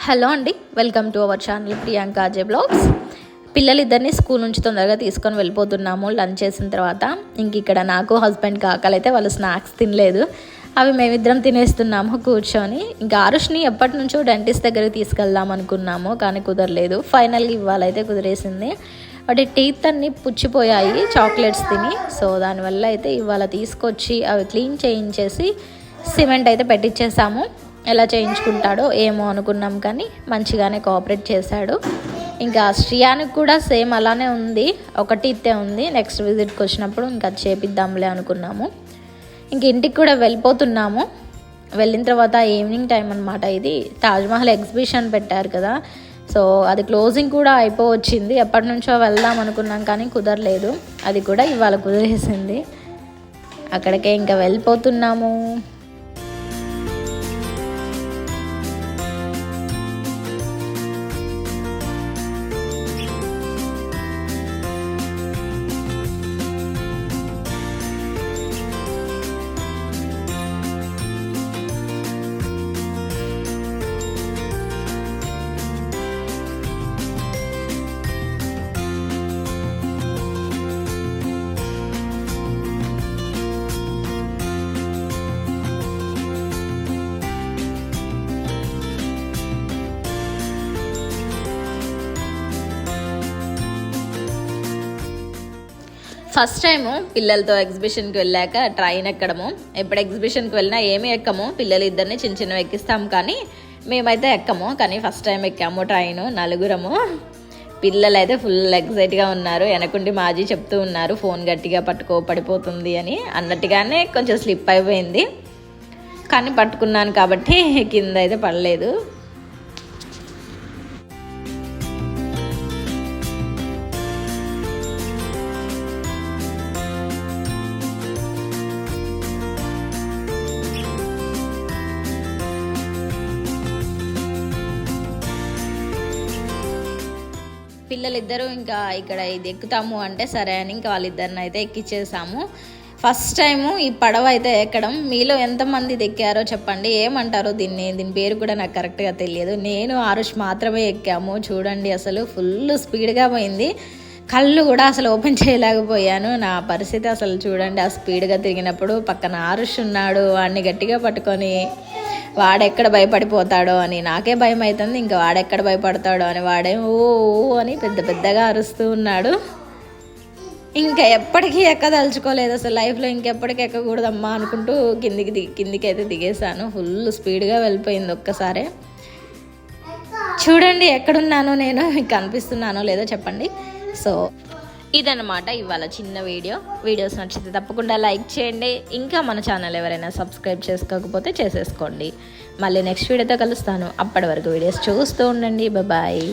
Hello అండి, welcome to our channel Priyanka Ajay blogs. పిల్లలిద్దరిని school నుంచి తొందరగా తీసుకొని వెళ్ళిపోతున్నాము లంచ్ చేసిన తర్వాత. ఇంక ఇక్కడ నాకు హస్బెండ్కి ఆకలి అయితే వాళ్ళు స్నాక్స్ తినలేదు, అవి మేమిద్దరం తినేస్తున్నాము కూర్చొని. ఇంకా ఆరుష్ని ఎప్పటి నుంచో డెంటిస్ట్ దగ్గరికి తీసుకెళ్దాం అనుకున్నాము, కానీ కుదరలేదు. ఫైనల్గా ఇవాళైతే కుదిరేసింది. వాటి టీత్ అన్నీ పుచ్చిపోయాయి చాక్లెట్స్ తిని. సో దానివల్ల అయితే ఇవాళ తీసుకొచ్చి అవి క్లీన్ చేయించేసి సిమెంట్ అయితే పెట్టించేసాము. ఎలా చేయించుకుంటాడో ఏమో అనుకున్నాం, కానీ మంచిగానే కోఆపరేట్ చేశాడు. ఇంకా శ్రియానికి కూడా సేమ్ అలానే ఉంది, ఒకటి ఇత్తే ఉంది. నెక్స్ట్ విజిట్కి వచ్చినప్పుడు ఇంకా చేపిద్దాంలే అనుకున్నాము. ఇంక ఇంటికి కూడా వెళ్ళిపోతున్నాము. వెళ్ళిన తర్వాత ఈవినింగ్ టైం అనమాట. ఇది తాజ్మహల్ ఎగ్జిబిషన్ పెట్టారు కదా, సో అది క్లోజింగ్ కూడా అయిపోవచ్చింది. ఎప్పటి నుంచో వెళ్దాం అనుకున్నాం కానీ కుదరలేదు. అది కూడా ఇవాళ కుదిరేసింది. అక్కడికే ఇంకా వెళ్ళిపోతున్నాము. ఫస్ట్ టైము పిల్లలతో ఎగ్జిబిషన్కి వెళ్ళాక ట్రైన్ ఎక్కడము. ఎప్పుడు ఎగ్జిబిషన్కి వెళ్ళినా ఏమీ ఎక్కము, పిల్లలు ఇద్దరిని చిన్న చిన్నవి ఎక్కిస్తాము కానీ మేమైతే ఎక్కము. కానీ ఫస్ట్ టైం ఎక్కాము ట్రైను, నలుగురము. పిల్లలు అయితే ఫుల్ ఎగ్జైట్గా ఉన్నారు. వెనకుండి మాజీ చెప్తూ ఉన్నారు ఫోన్ గట్టిగా పట్టుకో పడిపోతుంది అని. అన్నట్టుగానే కొంచెం స్లిప్ అయిపోయింది, కానీ పట్టుకున్నాను కాబట్టి కింద అయితే పడలేదు. పిల్లలిద్దరూ ఇంకా ఇక్కడ ఇది ఎక్కుతాము అంటే సరే అని ఇంకా వాళ్ళిద్దరిని అయితే ఎక్కిచ్చేసాము. ఫస్ట్ టైము ఈ పడవ అయితే ఎక్కడం. మీలో ఎంతమంది ఇది ఎక్కారో చెప్పండి, ఏమంటారో దీని పేరు కూడా నాకు కరెక్ట్గా తెలియదు. నేను ఆరుష్ మాత్రమే ఎక్కాము. చూడండి అసలు ఫుల్ స్పీడ్గా పోయింది, కళ్ళు కూడా అసలు ఓపెన్ చేయలేకపోయాను. నా పరిస్థితి అసలు చూడండి. ఆ స్పీడ్గా తిరిగినప్పుడు పక్కన ఆరుష్ ఉన్నాడు, వాడిని గట్టిగా పట్టుకొని వాడెక్కడ భయపడిపోతాడో అని నాకే భయం అవుతుంది. ఇంకా వాడెక్కడ భయపడతాడో అని వాడే ఓ అని పెద్ద పెద్దగా అరుస్తూ ఉన్నాడు. ఇంకా ఎప్పటికీ ఎక్కదలుచుకోలేదు అసలు లైఫ్లో, ఇంకెప్పటికీ ఎక్కకూడదమ్మా అనుకుంటూ కిందికి అయితే దిగేశాను. ఫుల్ స్పీడ్గా వెళ్ళిపోయింది ఒక్కసారే. చూడండి ఎక్కడున్నానో నేను, మీకు కనిపిస్తున్నానో లేదో చెప్పండి. సో ఇదన్నమాట ఇవాళ చిన్న వీడియోస్ నచ్చితే తప్పకుండా లైక్ చేయండి. ఇంకా మన ఛానల్ ఎవరైనా సబ్స్క్రైబ్ చేసుకోకపోతే చేసేసుకోండి. మళ్ళీ నెక్స్ట్ వీడియోతో కలుస్తాను. అప్పటి వరకు వీడియోస్ చూస్తూ ఉండండి. బాయ్.